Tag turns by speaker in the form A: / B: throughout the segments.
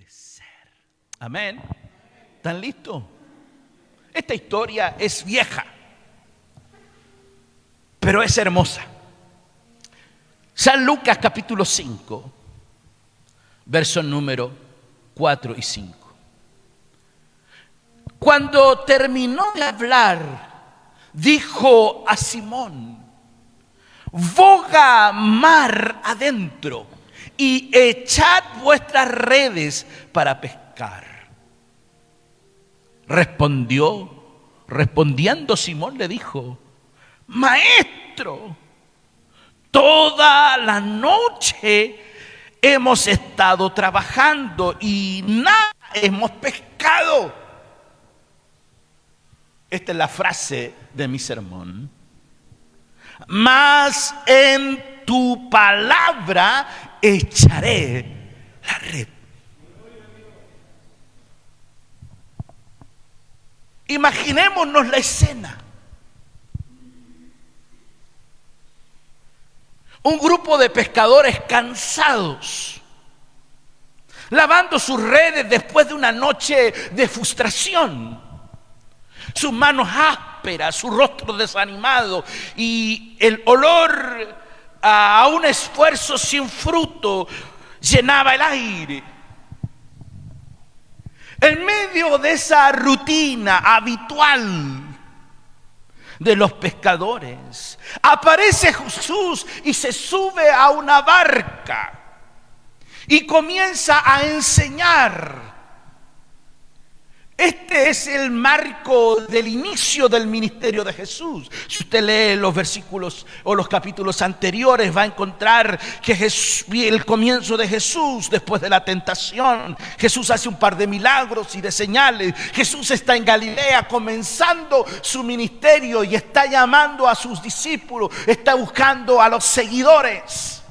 A: ser. Amén. ¿Están listos? Esta historia es vieja, pero es hermosa. San Lucas capítulo 5, versos número 4 y 5. Cuando terminó de hablar, dijo a Simón: boga mar adentro y echad vuestras redes para pescar. Respondiendo Simón le dijo: Maestro, toda la noche hemos estado trabajando y nada hemos pescado. Esta es la frase de mi sermón. Mas en tu palabra echaré la red. Imaginémonos la escena. Un grupo de pescadores cansados, lavando sus redes después de una noche de frustración. Sus manos ásperas, su rostro desanimado y el olor a un esfuerzo sin fruto llenaba el aire. En medio de esa rutina habitual de los pescadores, aparece Jesús y se sube a una barca y comienza a enseñar. Este es el marco del inicio del ministerio de Jesús. Si usted lee los versículos o los capítulos anteriores, va a encontrar que el comienzo de Jesús después de la tentación. Jesús hace un par de milagros y de señales. Jesús está en Galilea comenzando su ministerio y está llamando a sus discípulos, está buscando a los seguidores.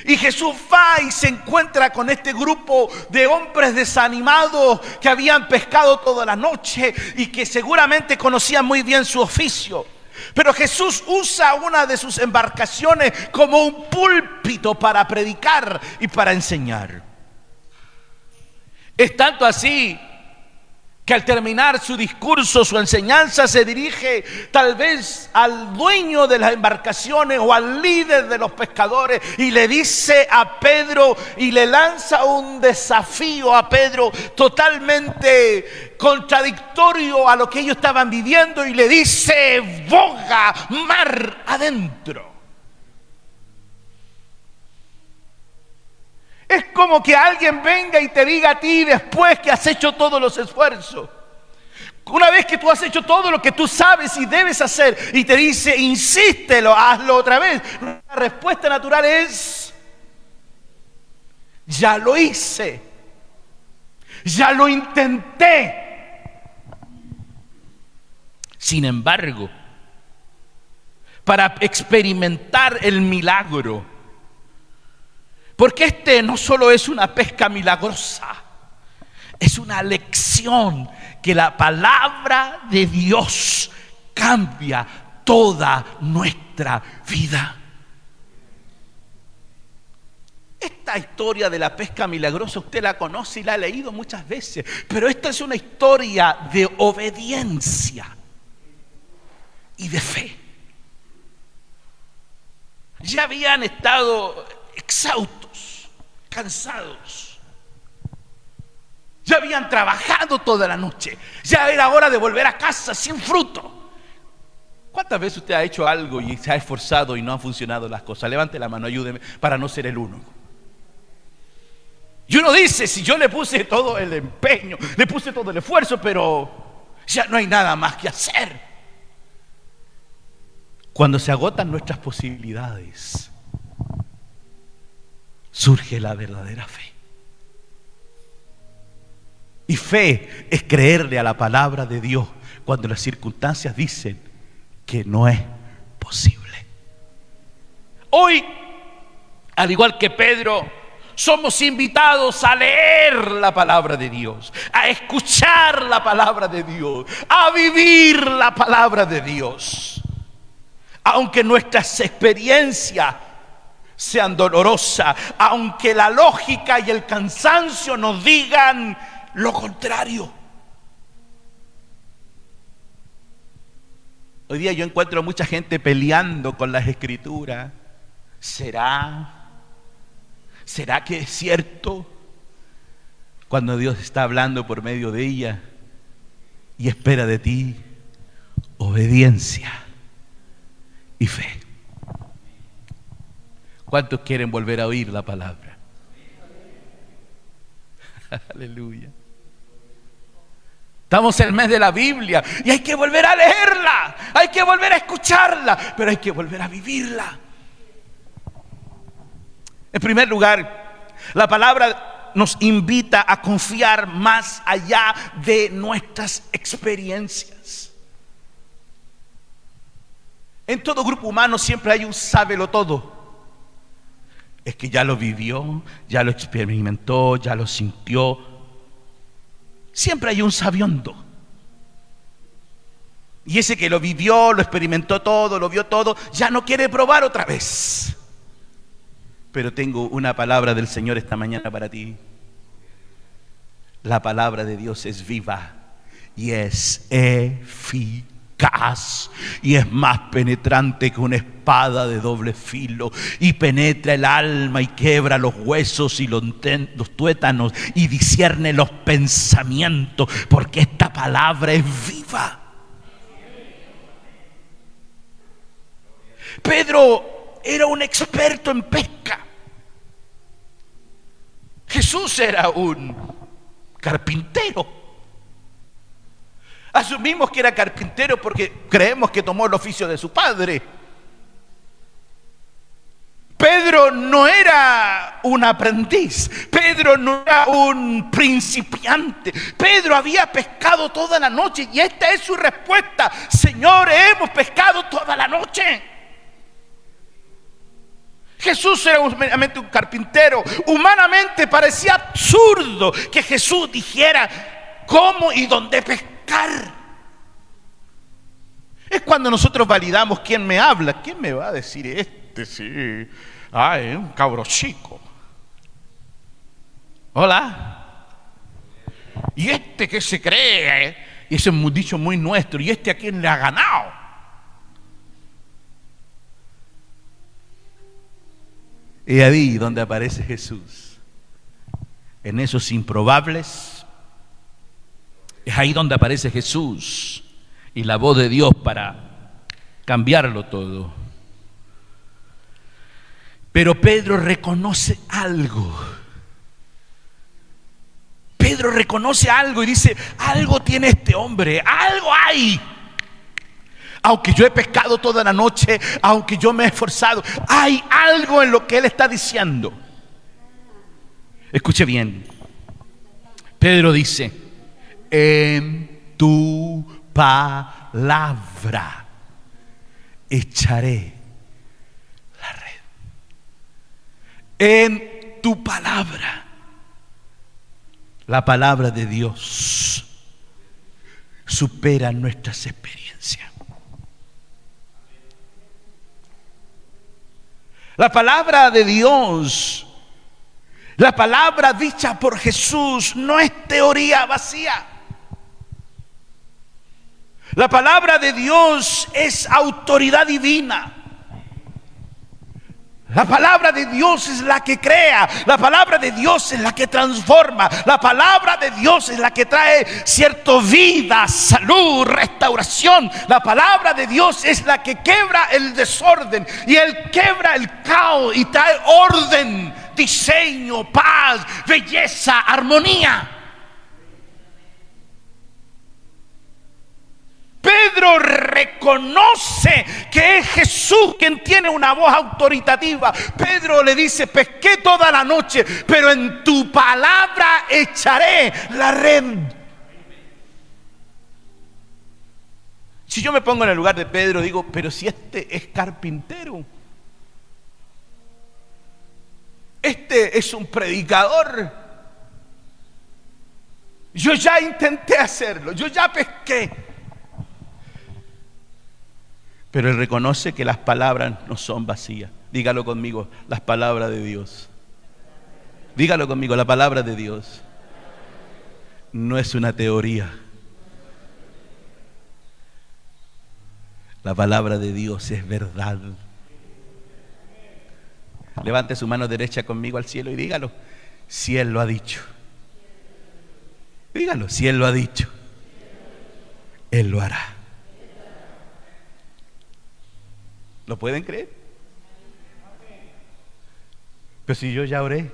A: Y Jesús va y se encuentra con este grupo de hombres desanimados que habían pescado toda la noche y que seguramente conocían muy bien su oficio. Pero Jesús usa una de sus embarcaciones como un púlpito para predicar y para enseñar. Es tanto así que al terminar su discurso, su enseñanza, se dirige tal vez al dueño de las embarcaciones o al líder de los pescadores y le dice a Pedro y le lanza un desafío a Pedro totalmente contradictorio a lo que ellos estaban viviendo y le dice: boga mar adentro. Es como que alguien venga y te diga a ti después que has hecho todos los esfuerzos. Una vez que tú has hecho todo lo que tú sabes y debes hacer y te dice: insístelo, hazlo otra vez. La respuesta natural es: ya lo hice, ya lo intenté. Sin embargo, para experimentar el milagro, porque este no solo es una pesca milagrosa, es una lección que la palabra de Dios cambia toda nuestra vida. Esta historia de la pesca milagrosa usted la conoce y la ha leído muchas veces, pero esta es una historia de obediencia y de fe. Ya habían estado exhaustos, cansados. Ya habían trabajado toda la noche. Ya era hora de volver a casa sin fruto. ¿Cuántas veces usted ha hecho algo y se ha esforzado y no han funcionado las cosas? Levante la mano, ayúdeme para no ser el único. Y uno dice: si yo le puse todo el empeño, le puse todo el esfuerzo, pero ya no hay nada más que hacer. Cuando se agotan nuestras posibilidades, surge la verdadera fe. Y fe es creerle a la palabra de Dios cuando las circunstancias dicen que no es posible. Hoy, al igual que Pedro, somos invitados a leer la palabra de Dios, a escuchar la palabra de Dios, a vivir la palabra de Dios. Aunque nuestras experiencias sean dolorosas, aunque la lógica y el cansancio nos digan lo contrario. Hoy día yo encuentro mucha gente peleando con las Escrituras. ¿Será que es cierto? Cuando Dios está hablando por medio de ella y espera de ti obediencia y fe. ¿Cuántos quieren volver a oír la palabra? Aleluya. Estamos en el mes de la Biblia y hay que volver a leerla, hay que volver a escucharla, pero hay que volver a vivirla. En primer lugar, la palabra nos invita a confiar más allá de nuestras experiencias. En todo grupo humano siempre hay un sábelo-todo. Es que ya lo vivió, ya lo experimentó, ya lo sintió. Siempre hay un sabiondo. Y ese que lo vivió, lo experimentó todo, lo vio todo, ya no quiere probar otra vez. Pero tengo una palabra del Señor esta mañana para ti. La palabra de Dios es viva y es eficaz. Y es más penetrante que una espada de doble filo, y penetra el alma y quiebra los huesos y los tuétanos y discierne los pensamientos, porque esta palabra es viva. Pedro era un experto en pesca. Jesús era un carpintero. Asumimos que era carpintero porque creemos que tomó el oficio de su padre. Pedro no era un aprendiz. Pedro no era un principiante. Pedro había pescado toda la noche y esta es su respuesta: Señor, hemos pescado toda la noche. Jesús era meramente un carpintero. Humanamente parecía absurdo que Jesús dijera cómo y dónde pescar. Es cuando nosotros validamos quién me habla. ¿Quién me va a decir este? Sí, es un cabro chico. Hola. Y este que se cree, y ese es un dicho muy nuestro, y este a quién le ha ganado. Y ahí donde aparece Jesús, en esos improbables. Es ahí donde aparece Jesús y la voz de Dios para cambiarlo todo. Pero Pedro reconoce algo. Pedro reconoce algo y dice: algo tiene este hombre, algo hay. Aunque yo he pescado toda la noche, aunque yo me he esforzado, hay algo en lo que él está diciendo. Escuche bien. Pedro dice: en tu palabra echaré la red. En tu palabra. La palabra de Dios supera nuestras experiencias. La palabra de Dios, la palabra dicha por Jesús, no es teoría vacía. La palabra de Dios es autoridad divina. La palabra de Dios es la que crea. La palabra de Dios es la que transforma. La palabra de Dios es la que trae cierta vida, salud, restauración. La palabra de Dios es la que quebra el desorden y él quebra el caos y trae orden, diseño, paz, belleza, armonía. Pedro reconoce que es Jesús quien tiene una voz autoritativa. Pedro le dice: pesqué toda la noche, pero en tu palabra echaré la red. Si yo me pongo en el lugar de Pedro, digo: pero si este es carpintero, este es un predicador, yo ya intenté hacerlo, yo ya pesqué. Pero él reconoce que las palabras no son vacías. Dígalo conmigo, las palabras de Dios. Dígalo conmigo, la palabra de Dios no es una teoría. La palabra de Dios es verdad. Levante su mano derecha conmigo al cielo y dígalo, si Él lo ha dicho. Dígalo, si Él lo ha dicho, Él lo hará. ¿Lo pueden creer? Pero si yo ya oré.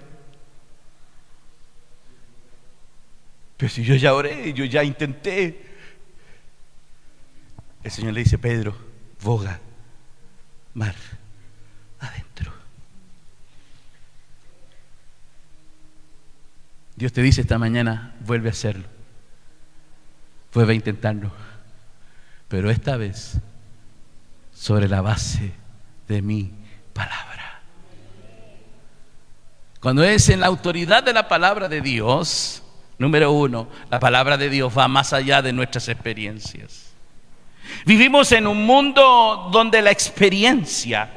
A: Pero si yo ya oré, yo ya intenté. El Señor le dice, Pedro, boga mar adentro. Dios te dice esta mañana, vuelve a hacerlo. Vuelve a intentarlo. Pero esta vez, sobre la base de mi palabra. Cuando es en la autoridad de la palabra de Dios, número uno, la palabra de Dios va más allá de nuestras experiencias. Vivimos en un mundo donde la experiencia,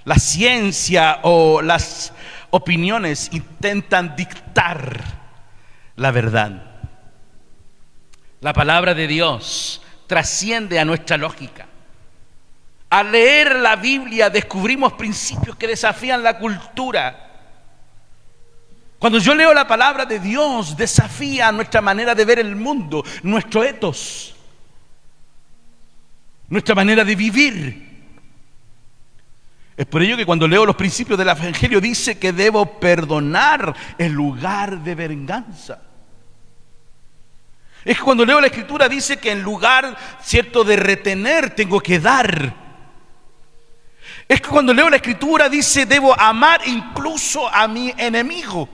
A: la ciencia o las opiniones intentan dictar la verdad. La palabra de Dios trasciende a nuestra lógica. Al leer la Biblia descubrimos principios que desafían la cultura. Cuando yo leo la palabra de Dios, desafía nuestra manera de ver el mundo, nuestro etos, nuestra manera de vivir. Es por ello que cuando leo los principios del Evangelio dice que debo perdonar en lugar de venganza. Es que cuando leo la Escritura dice que en lugar, cierto, de retener, tengo que dar. Es que cuando leo la Escritura dice debo amar incluso a mi enemigo.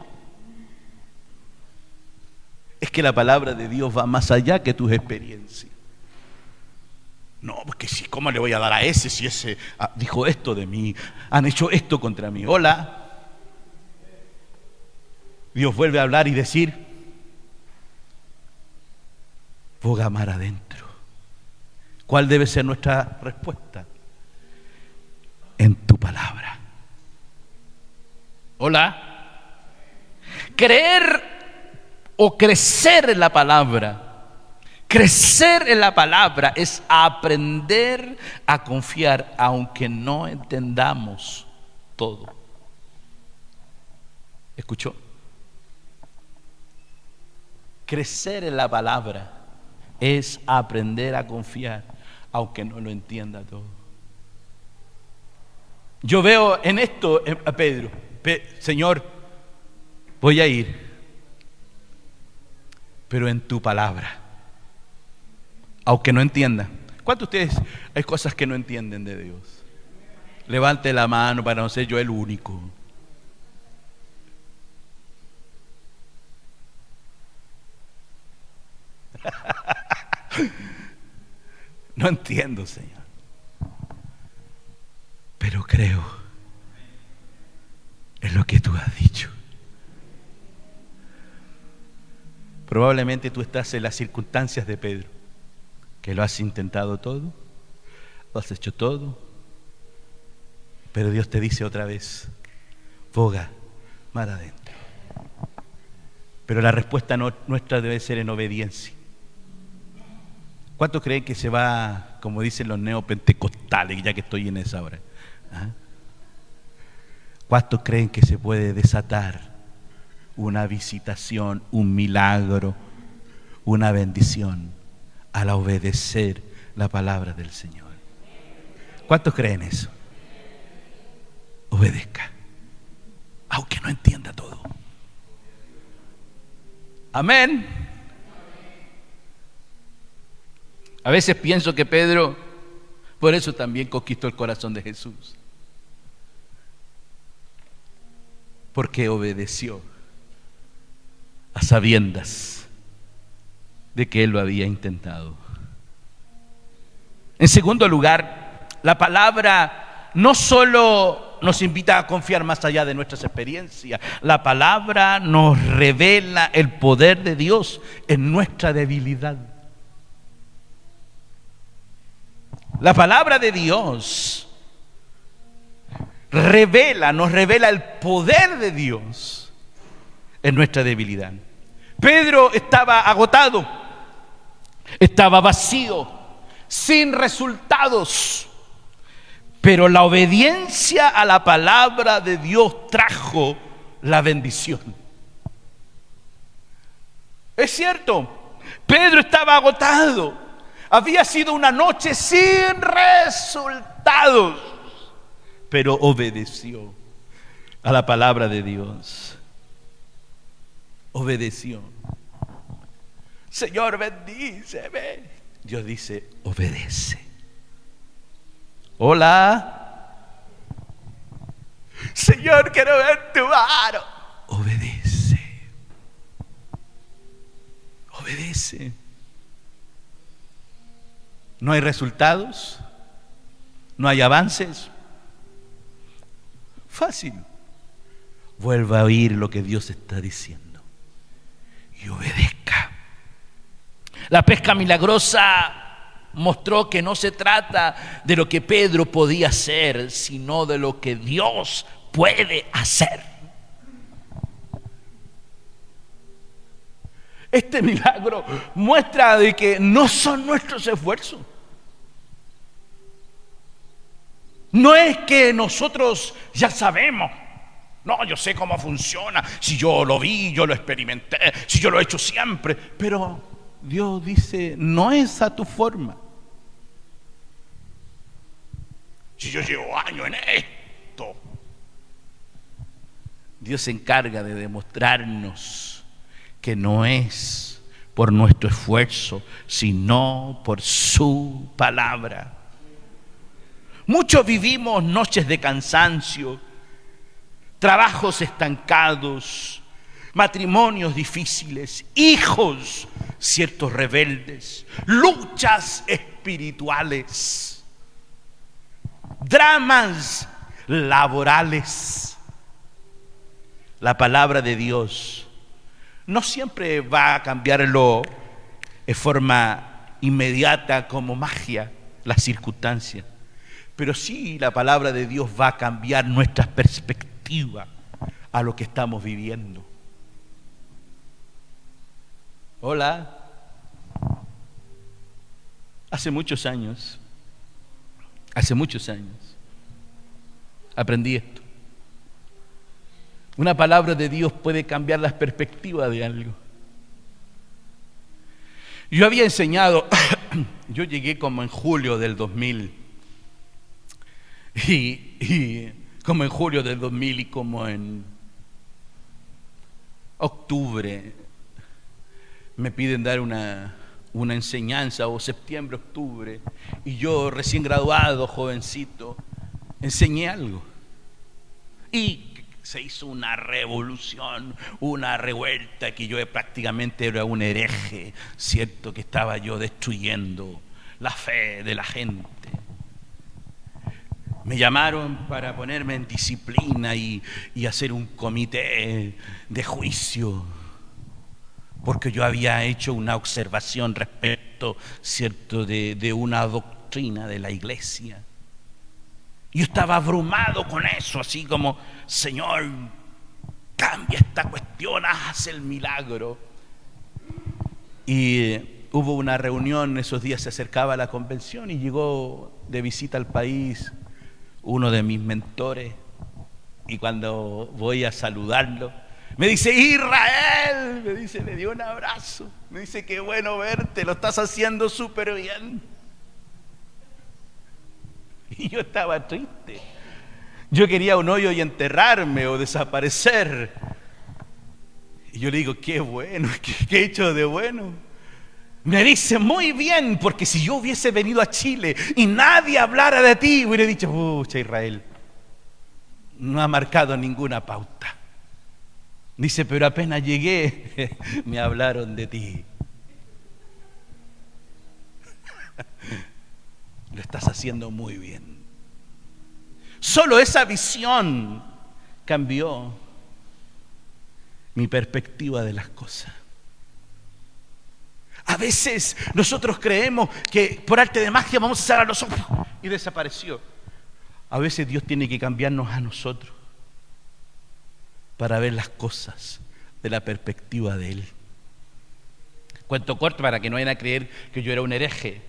A: Es que la palabra de Dios va más allá que tus experiencias. No, porque si, ¿cómo le voy a dar a ese si ese dijo esto de mí? Han hecho esto contra mí. Hola. Dios vuelve a hablar y decir, boga mar adentro. ¿Cuál debe ser nuestra respuesta? En tu palabra. Hola. Creer o crecer en la palabra. Crecer en la palabra es aprender a confiar aunque no entendamos todo. ¿Escuchó? Crecer en la palabra es aprender a confiar aunque no lo entienda todo. Yo veo en esto a Pedro, Señor, voy a ir, pero en tu palabra, aunque no entienda. ¿Cuántos de ustedes hay cosas que no entienden de Dios? Levante la mano para no ser yo el único. No entiendo, Señor, pero creo en lo que tú has dicho. Probablemente tú estás en las circunstancias de Pedro, que lo has intentado todo, lo has hecho todo, pero Dios te dice otra vez, boga mar adentro. Pero la respuesta nuestra debe ser en obediencia. ¿Cuántos creen que se va, como dicen los neopentecostales, ya que estoy en esa hora? ¿Ah? ¿Cuántos creen que se puede desatar una visitación, un milagro, una bendición al obedecer la palabra del Señor? ¿Cuántos creen eso? Obedezca, aunque no entienda todo. Amén. A veces pienso que Pedro por eso también conquistó el corazón de Jesús, porque obedeció a sabiendas de que él lo había intentado. En segundo lugar, la palabra no solo nos invita a confiar más allá de nuestras experiencias, la palabra nos revela el poder de Dios en nuestra debilidad. La palabra de Dios nos revela el poder de Dios en nuestra debilidad. Pedro estaba agotado, estaba vacío, sin resultados, pero la obediencia a la palabra de Dios trajo la bendición. Es cierto, Pedro estaba agotado, había sido una noche sin resultados, pero obedeció a la palabra de Dios. Obedeció. Señor, bendíceme. Dios dice, obedece. Hola. Señor, quiero ver tu mano. Obedece. Obedece. No hay resultados, no hay avances. Fácil. Vuelva a oír lo que Dios está diciendo y obedezca. La pesca milagrosa mostró que no se trata de lo que Pedro podía hacer, sino de lo que Dios puede hacer. Este milagro muestra de que no son nuestros esfuerzos. No es que nosotros ya sabemos. No, yo sé cómo funciona. Si yo lo vi, yo lo experimenté, si yo lo he hecho siempre. Pero Dios dice, no es a tu forma. Si yo llevo años en esto. Dios se encarga de demostrarnos que no es por nuestro esfuerzo, sino por su palabra. Muchos vivimos noches de cansancio, trabajos estancados, matrimonios difíciles, hijos ciertos rebeldes, luchas espirituales, dramas laborales. La palabra de Dios no siempre va a cambiarlo de forma inmediata como magia, las circunstancias, pero sí la palabra de Dios va a cambiar nuestras perspectivas a lo que estamos viviendo. Hola. Hace muchos años aprendí esto. Una palabra de Dios puede cambiar las perspectivas de algo. Yo había enseñado, yo llegué como en julio del 2000 y como en julio del 2000 y como en octubre me piden dar una enseñanza, o septiembre, octubre, y yo recién graduado, jovencito, enseñé algo y se hizo una revolución, una revuelta, que yo prácticamente era un hereje, cierto, que estaba yo destruyendo la fe de la gente. Me llamaron para ponerme en disciplina y hacer un comité de juicio, porque yo había hecho una observación respecto, cierto, de una doctrina de la iglesia. Yo estaba abrumado con eso, así como, Señor, cambia esta cuestión, haz el milagro. Y hubo una reunión, esos días se acercaba a la convención y llegó de visita al país uno de mis mentores, y cuando voy a saludarlo, me dice, Israel, me dice, me dio un abrazo, me dice, qué bueno verte, lo estás haciendo súper bien. Y yo estaba triste. Yo quería un hoyo y enterrarme o desaparecer. Y yo le digo, qué bueno, qué he hecho de bueno. Me dice, muy bien, porque si yo hubiese venido a Chile y nadie hablara de ti, hubiera dicho, pucha, Israel, no ha marcado ninguna pauta. Dice, pero apenas llegué, me hablaron de ti. Lo estás haciendo muy bien. Solo esa visión cambió mi perspectiva de las cosas. A veces nosotros creemos que por arte de magia vamos a cerrar los ojos y desapareció. A veces Dios tiene que cambiarnos a nosotros para ver las cosas de la perspectiva de Él. Cuento corto para que no vayan a creer que yo era un hereje.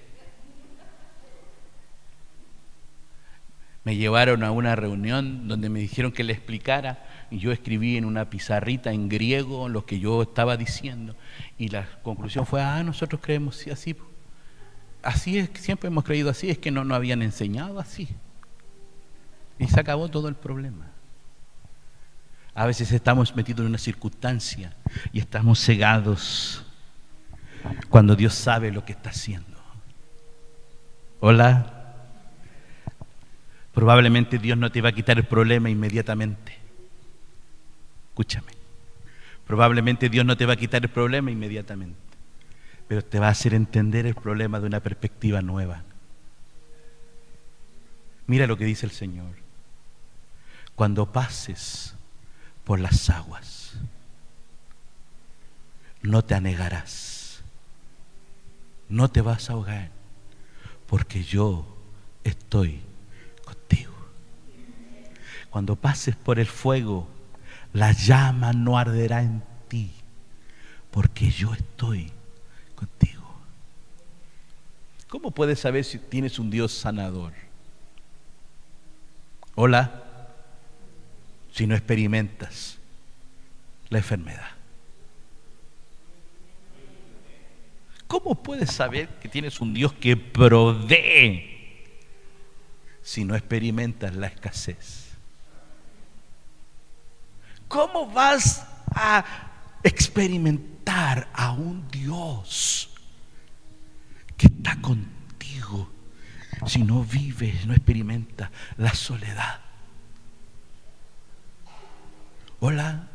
A: Me llevaron a una reunión donde me dijeron que le explicara y yo escribí en una pizarrita en griego lo que yo estaba diciendo y la conclusión fue, nosotros creemos así. Así es, siempre hemos creído así, es que no nos habían enseñado así. Y se acabó todo el problema. A veces estamos metidos en una circunstancia y estamos cegados cuando Dios sabe lo que está haciendo. Hola. Probablemente Dios no te va a quitar el problema inmediatamente. Escúchame. Probablemente Dios no te va a quitar el problema inmediatamente, pero te va a hacer entender el problema de una perspectiva nueva. Mira lo que dice el Señor. Cuando pases por las aguas, no te anegarás, no te vas a ahogar, porque yo estoy contigo. Cuando pases por el fuego, la llama no arderá en ti, porque yo estoy contigo. ¿Cómo puedes saber si tienes un Dios sanador? Hola. Si no experimentas la enfermedad. ¿Cómo puedes saber que tienes un Dios que provee si no experimentas la escasez? ¿Cómo vas a experimentar a un Dios que está contigo si no vives, no experimentas la soledad? Hola.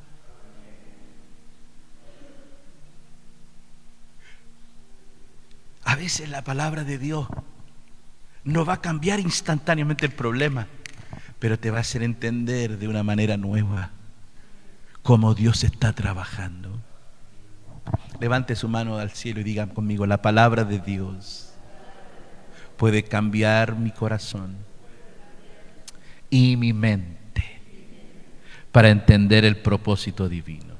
A: A veces la palabra de Dios no va a cambiar instantáneamente el problema, pero te va a hacer entender de una manera nueva cómo Dios está trabajando. Levante su mano al cielo y digan conmigo: la palabra de Dios puede cambiar mi corazón y mi mente para entender el propósito divino.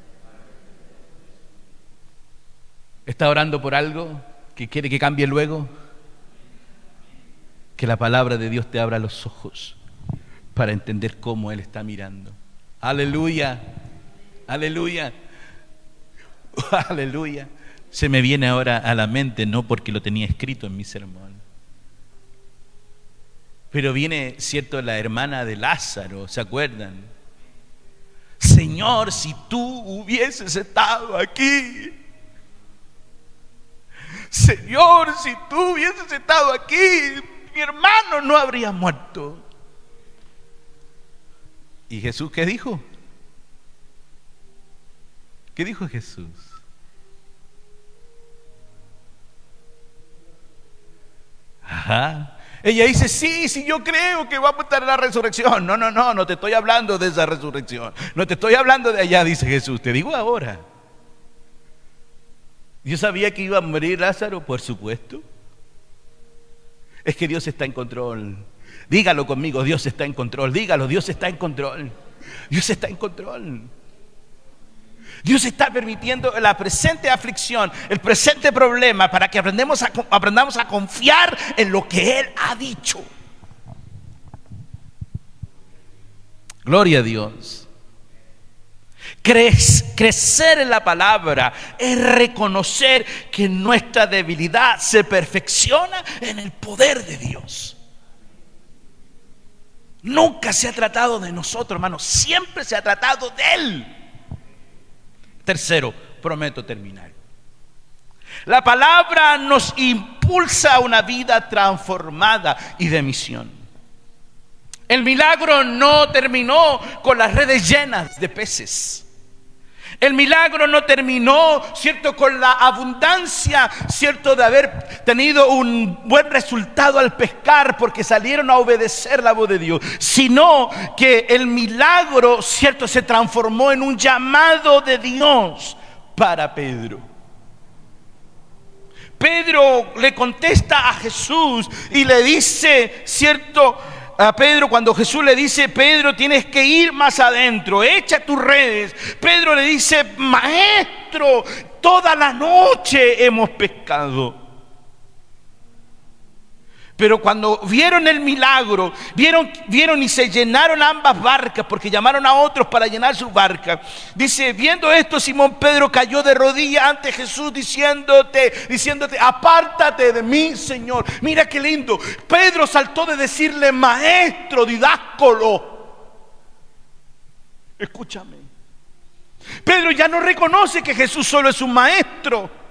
A: ¿Está orando por algo que quiere que cambie luego? Que la palabra de Dios te abra los ojos para entender cómo Él está mirando. Aleluya, aleluya, aleluya. Se me viene ahora a la mente, no porque lo tenía escrito en mi sermón, pero viene, cierto, la hermana de Lázaro, ¿se acuerdan? Señor, si tú hubieses estado aquí. Señor, si tú hubieses estado aquí, mi hermano no habría muerto. ¿Y Jesús qué dijo? ¿Qué dijo Jesús? Ajá. Ella dice, sí, yo creo que vamos a estar en la resurrección. No te estoy hablando de esa resurrección. No te estoy hablando de allá, dice Jesús. Te digo ahora. ¿Yo sabía que iba a morir Lázaro? Por supuesto. Es que Dios está en control. Dígalo conmigo, Dios está en control. Dígalo, Dios está en control. Dios está en control. Dios está permitiendo la presente aflicción, el presente problema, para que aprendamos a confiar en lo que Él ha dicho. Gloria a Dios. Crecer en la palabra es reconocer que nuestra debilidad se perfecciona en el poder de Dios. Nunca se ha tratado de nosotros, hermanos, siempre se ha tratado de Él. Tercero, prometo terminar. La palabra nos impulsa a una vida transformada y de misión. El milagro no terminó con las redes llenas de peces. El milagro no terminó, cierto, con la abundancia, cierto, de haber tenido un buen resultado al pescar porque salieron a obedecer la voz de Dios, sino que el milagro, cierto, se transformó en un llamado de Dios para Pedro. Pedro le contesta a Jesús y le dice, cierto, a Pedro, cuando Jesús le dice: Pedro, tienes que ir más adentro, echa tus redes. Pedro le dice: Maestro, toda la noche hemos pescado. Pero cuando vieron el milagro, vieron y se llenaron ambas barcas, porque llamaron a otros para llenar sus barcas. Dice: viendo esto, Simón Pedro cayó de rodillas ante Jesús diciéndote: apártate de mí, Señor. Mira qué lindo. Pedro saltó de decirle maestro, didáscolo. Escúchame. Pedro ya no reconoce que Jesús solo es un maestro.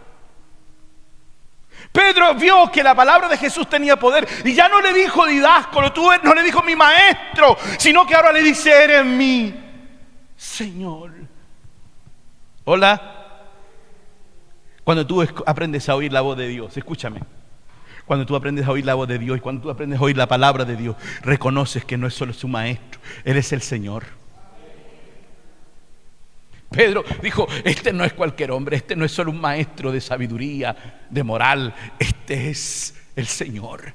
A: Pedro vio que la palabra de Jesús tenía poder y ya no le dijo didáscalo, no le dijo mi maestro, sino que ahora le dice: eres mi Señor. Hola. Cuando tú aprendes a oír la voz de Dios, escúchame, cuando tú aprendes a oír la voz de Dios y cuando tú aprendes a oír la palabra de Dios, reconoces que no es solo su maestro, Él es el Señor. Pedro dijo: este no es cualquier hombre, este no es solo un maestro de sabiduría, de moral, este es el Señor.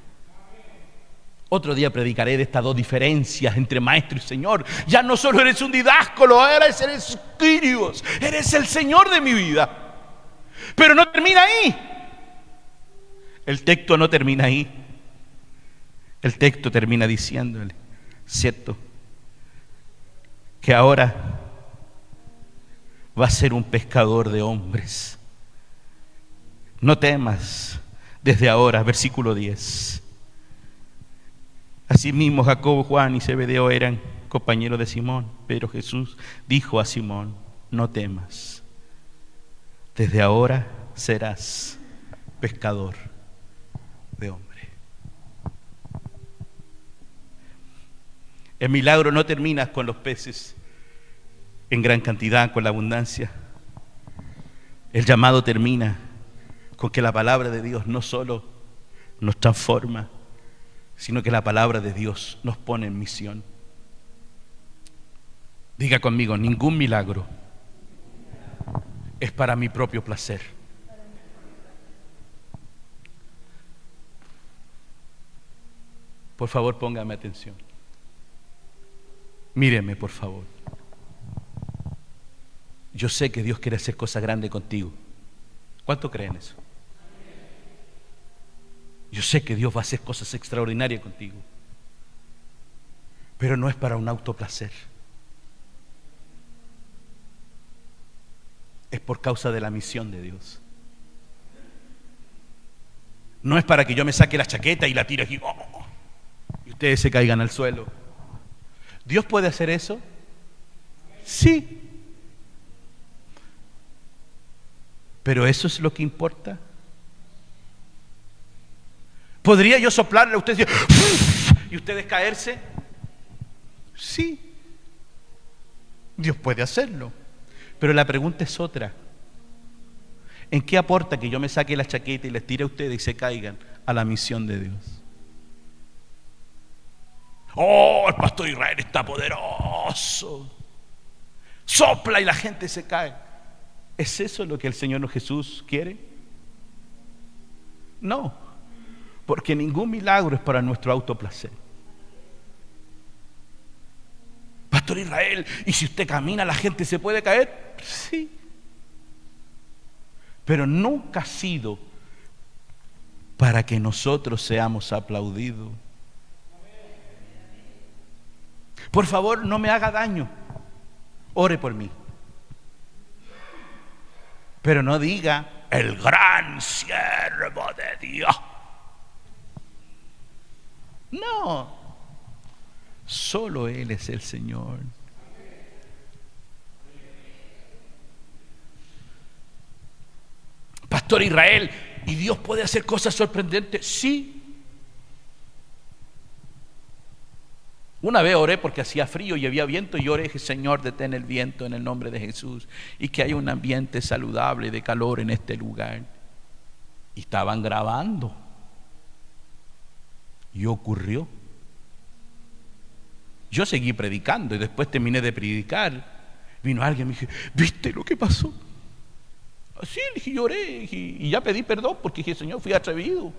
A: Otro día predicaré de estas dos diferencias entre maestro y Señor. Ya no solo eres un didáscalo, ahora eres Kyrios, eres el Señor de mi vida. Pero no termina ahí. El texto no termina ahí. El texto termina diciéndole, ¿cierto?, que ahora va a ser un pescador de hombres. No temas desde ahora, versículo 10. Asimismo Jacobo, Juan y Zebedeo eran compañeros de Simón, pero Jesús dijo a Simón: no temas, desde ahora serás pescador de hombres. El milagro no termina con los peces en gran cantidad, con la abundancia. El llamado termina con que la palabra de Dios no solo nos transforma, sino que la palabra de Dios nos pone en misión. Diga conmigo: ningún milagro es para mi propio placer. Por favor, póngame atención. Míreme, por favor. Yo sé que Dios quiere hacer cosas grandes contigo. ¿Cuánto creen eso? Yo sé que Dios va a hacer cosas extraordinarias contigo. Pero no es para un autoplacer. Es por causa de la misión de Dios. No es para que yo me saque la chaqueta y la tire aquí, y ustedes se caigan al suelo. ¿Dios puede hacer eso? Sí. Pero ¿eso es lo que importa? ¿Podría yo soplarle a ustedes y ustedes caerse? Sí. Dios puede hacerlo. Pero la pregunta es otra. ¿En qué aporta que yo me saque la chaqueta y les tire a ustedes y se caigan a la misión de Dios? Oh, el pastor Israel está poderoso. Sopla y la gente se cae. ¿Es eso lo que el Señor Jesús quiere? No, porque ningún milagro es para nuestro autoplacer. Pastor Israel, ¿y si usted camina la gente se puede caer? Sí. Pero nunca ha sido para que nosotros seamos aplaudidos. Por favor, no me haga daño. Ore por mí. Pero no diga el gran siervo de Dios. No, solo Él es el Señor. Pastor Israel, ¿y Dios puede hacer cosas sorprendentes? Sí. Una vez oré porque hacía frío y había viento y oré: dije: Señor, detén el viento en el nombre de Jesús y que haya un ambiente saludable de calor en este lugar. Y estaban grabando y ocurrió. Yo seguí predicando y después terminé de predicar. Vino alguien y me dije: ¿viste lo que pasó? Así le dije, lloré y ya pedí perdón porque dije: Señor, fui atrevido.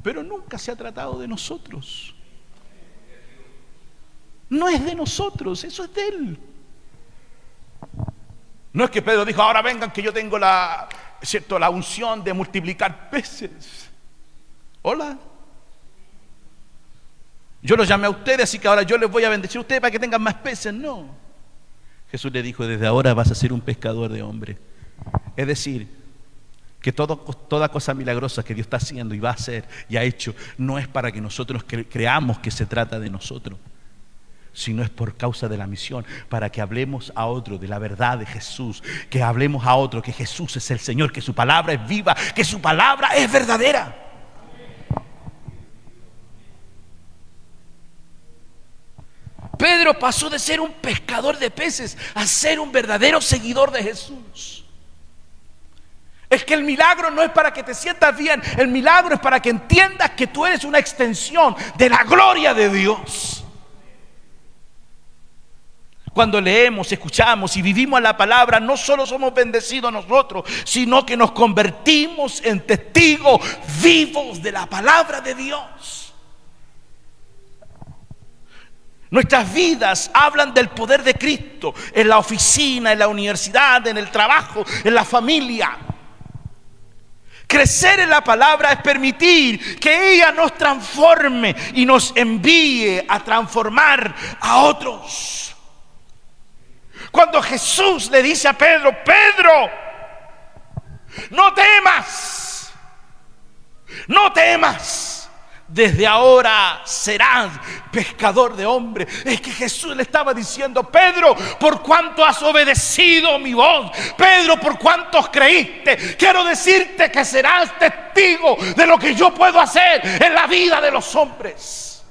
A: pero nunca se ha tratado de nosotros. No es de nosotros, eso es de Él. No es que Pedro dijo, ahora vengan que yo tengo la unción de multiplicar peces. Hola. Yo los llamé a ustedes, así que ahora yo les voy a bendecir a ustedes para que tengan más peces. No. Jesús le dijo, desde ahora vas a ser un pescador de hombres. Es decir, que toda cosa milagrosa que Dios está haciendo y va a hacer y ha hecho, no es para que nosotros creamos que se trata de nosotros, sino es por causa de la misión, para que hablemos a otro de la verdad de Jesús, que hablemos a otro que Jesús es el Señor, que su palabra es viva, que su palabra es verdadera. Pedro pasó de ser un pescador de peces a ser un verdadero seguidor de Jesús. Es que el milagro no es para que te sientas bien, el milagro es para que entiendas que tú eres una extensión de la gloria de Dios. Cuando leemos, escuchamos y vivimos la palabra, no solo somos bendecidos nosotros, sino que nos convertimos en testigos vivos de la palabra de Dios. Nuestras vidas hablan del poder de Cristo en la oficina, en la universidad, en el trabajo, en la familia. Crecer en la palabra es permitir que ella nos transforme y nos envíe a transformar a otros. Cuando Jesús le dice a Pedro, Pedro, no temas, no temas. Desde ahora serás pescador de hombres. Es que Jesús le estaba diciendo, Pedro, por cuanto has obedecido mi voz, Pedro, por cuanto creíste, quiero decirte que serás testigo de lo que yo puedo hacer en la vida de los hombres.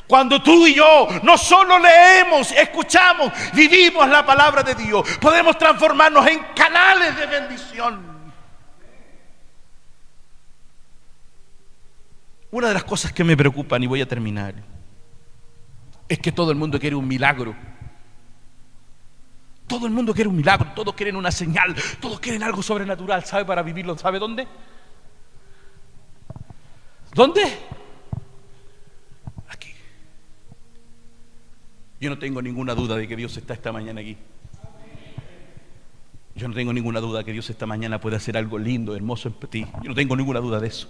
A: Cuando tú y yo no solo leemos, escuchamos, vivimos la palabra de Dios, podemos transformarnos en canales de bendición. Una de las cosas que me preocupan, y voy a terminar, es que todo el mundo quiere un milagro. Todo el mundo quiere un milagro, todos quieren una señal, todos quieren algo sobrenatural. ¿Sabe para vivirlo? ¿Sabe dónde? ¿Dónde? Aquí. Yo no tengo ninguna duda de que Dios está esta mañana aquí. Yo no tengo ninguna duda de que Dios esta mañana puede hacer algo lindo, hermoso en ti. Yo no tengo ninguna duda de eso.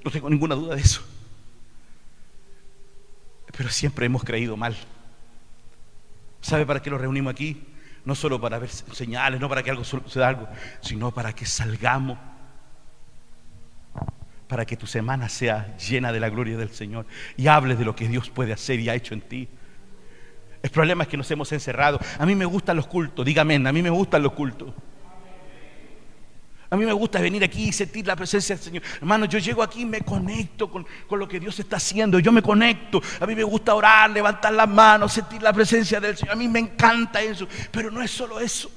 A: No tengo ninguna duda de eso. Pero siempre hemos creído mal. ¿Sabe para qué nos reunimos aquí? No solo para ver señales, no para que algo suceda algo, sino para que salgamos, para que tu semana sea llena de la gloria del Señor y hables de lo que Dios puede hacer y ha hecho en ti. El problema es que nos hemos encerrado. A mí me gustan los cultos, dígame, a mí me gustan los cultos. A mí me gusta venir aquí y sentir la presencia del Señor. Hermano, yo llego aquí y me conecto con lo que Dios está haciendo. Yo me conecto. A mí me gusta orar, levantar las manos, sentir la presencia del Señor. A mí me encanta eso. Pero no es solo eso.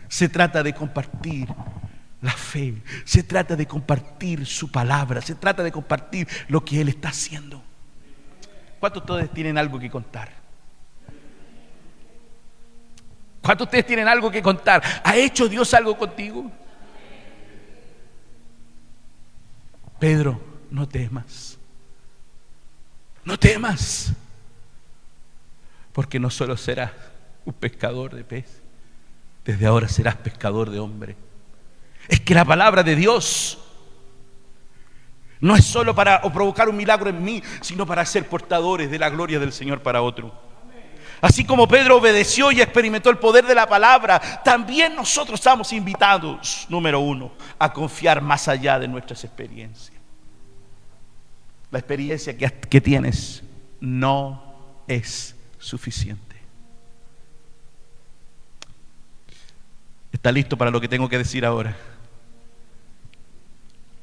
A: Se trata de compartir la fe. Se trata de compartir su palabra. Se trata de compartir lo que Él está haciendo. ¿Cuántos de ustedes tienen algo que contar? ¿Cuántos de ustedes tienen algo que contar? ¿Ha hecho Dios algo contigo? Pedro, no temas. No temas. Porque no solo serás un pescador de peces, desde ahora serás pescador de hombres. Es que la palabra de Dios no es solo para provocar un milagro en mí, sino para ser portadores de la gloria del Señor para otro. Así como Pedro obedeció y experimentó el poder de la palabra, también nosotros estamos invitados, número uno, a confiar más allá de nuestras experiencias. La experiencia que tienes no es suficiente. ¿Está listo para lo que tengo que decir ahora?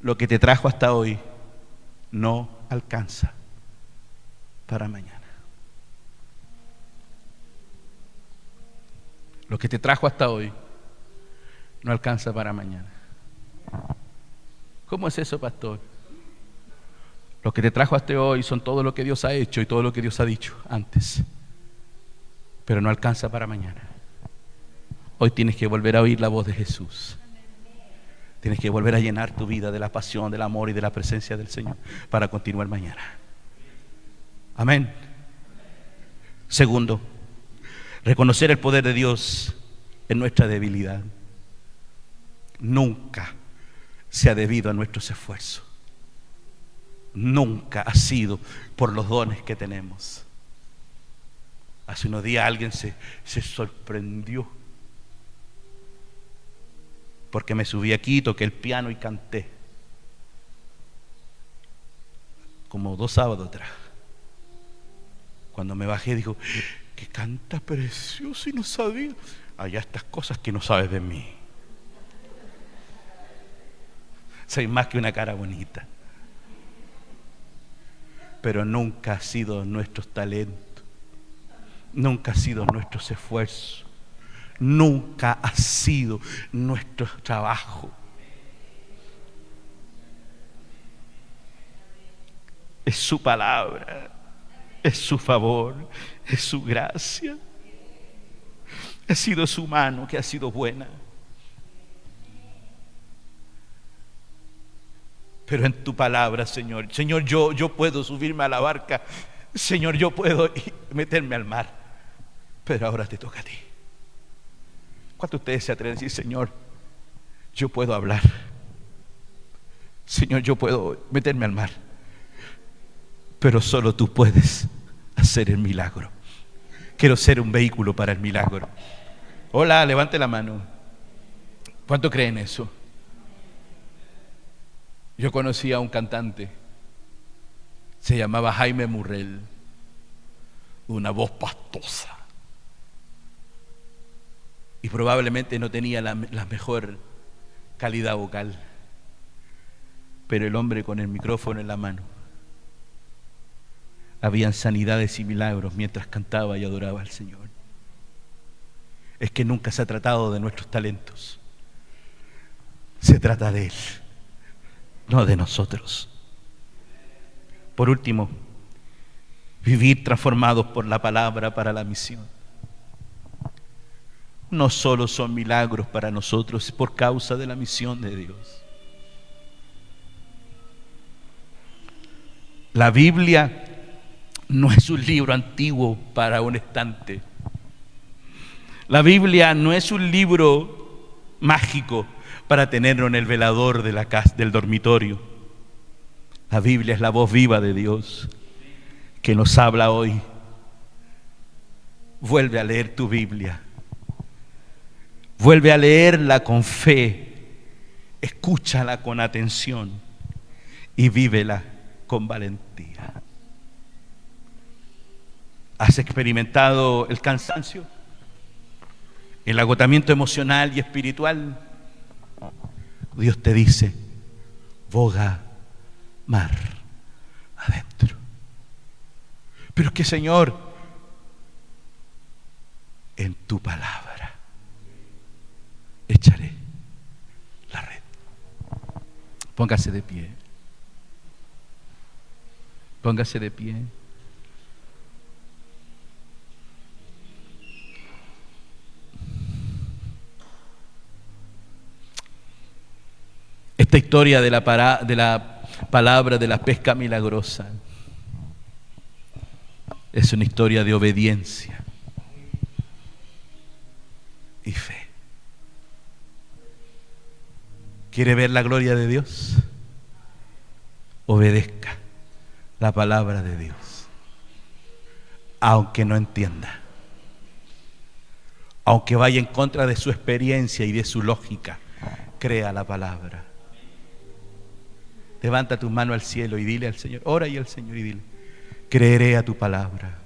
A: Lo que te trajo hasta hoy no alcanza para mañana. Lo que te trajo hasta hoy no alcanza para mañana. ¿Cómo es eso, pastor? Lo que te trajo hasta hoy son todo lo que Dios ha hecho y todo lo que Dios ha dicho antes, pero no alcanza para mañana. Hoy tienes que volver a oír la voz de Jesús. Tienes que volver a llenar tu vida de la pasión, del amor y de la presencia del Señor para continuar mañana. Amén. Segundo, reconocer el poder de Dios en nuestra debilidad. Nunca se ha debido a nuestros esfuerzos. Nunca ha sido por los dones que tenemos. Hace unos días alguien se sorprendió porque me subí aquí, toqué el piano y canté. Como 2 sábados atrás. Cuando me bajé dijo, que canta precioso y no sabía. Allá estas cosas que no sabes de mí. Soy más que una cara bonita. Pero nunca ha sido nuestros talentos, nunca ha sido nuestros esfuerzos, nunca ha sido nuestro trabajo. Es su palabra, es su favor, es su gracia. Ha sido su mano que ha sido buena. Pero en tu palabra, Señor, yo puedo subirme a la barca, Señor, yo puedo meterme al mar, pero ahora te toca a ti. ¿Cuántos de ustedes se atreven a decir, Señor, yo puedo hablar? Señor, yo puedo meterme al mar, pero solo tú puedes hacer el milagro. Quiero ser un vehículo para el milagro. Hola, levante la mano. ¿Cuánto creen eso? Yo conocí a un cantante, se llamaba Jaime Murrell, una voz pastosa, y probablemente no tenía la mejor calidad vocal, pero el hombre con el micrófono en la mano, habían sanidades y milagros mientras cantaba y adoraba al Señor. Es que nunca se ha tratado de nuestros talentos, se trata de Él, no de nosotros. Por último, vivir transformados por la palabra para la misión. No solo son milagros para nosotros, es por causa de la misión de Dios. La Biblia no es un libro antiguo para un estante. La Biblia no es un libro mágico para tenerlo en el velador de la casa, del dormitorio. La Biblia es la voz viva de Dios que nos habla hoy. Vuelve a leer tu Biblia. Vuelve a leerla con fe. Escúchala con atención y vívela con valentía. ¿Has experimentado el cansancio? ¿El agotamiento emocional y espiritual? Dios te dice, boga mar adentro. Pero es que, Señor, en tu palabra echaré la red. Póngase de pie. Póngase de pie. Esta historia de la palabra de la pesca milagrosa es una historia de obediencia y fe. ¿Quiere ver la gloria de Dios? Obedezca la palabra de Dios, aunque no entienda, aunque vaya en contra de su experiencia y de su lógica. Crea la palabra. Levanta tus manos al cielo y dile al Señor, ora y al Señor y dile, creeré a tu palabra.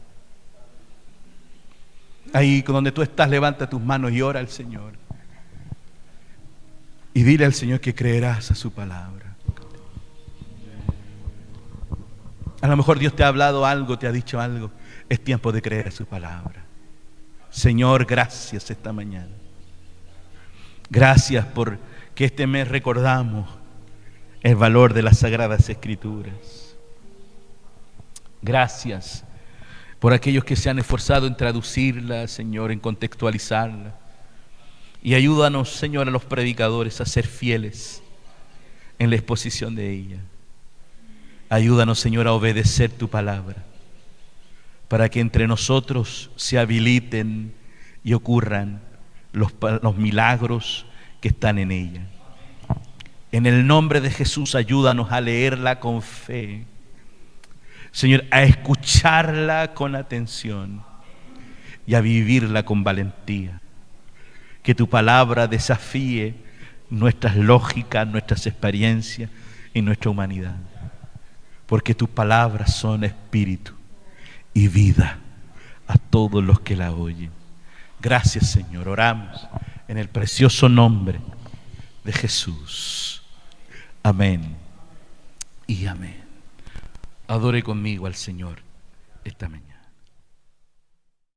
A: Ahí donde tú estás, levanta tus manos y ora al Señor. Y dile al Señor que creerás a su palabra. A lo mejor Dios te ha hablado algo, te ha dicho algo. Es tiempo de creer a su palabra. Señor, gracias esta mañana. Gracias por que este mes recordamos el valor de las Sagradas Escrituras. Gracias por aquellos que se han esforzado en traducirla, Señor, en contextualizarla. Y ayúdanos, Señor, a los predicadores a ser fieles en la exposición de ella. Ayúdanos, Señor, a obedecer tu palabra, para que entre nosotros se habiliten y ocurran los milagros que están en ella. En el nombre de Jesús, ayúdanos a leerla con fe, Señor, a escucharla con atención y a vivirla con valentía. Que tu palabra desafíe nuestras lógicas, nuestras experiencias y nuestra humanidad, porque tus palabras son espíritu y vida a todos los que la oyen. Gracias, Señor. Oramos en el precioso nombre de Jesús. Amén y amén. Adore conmigo al Señor esta mañana.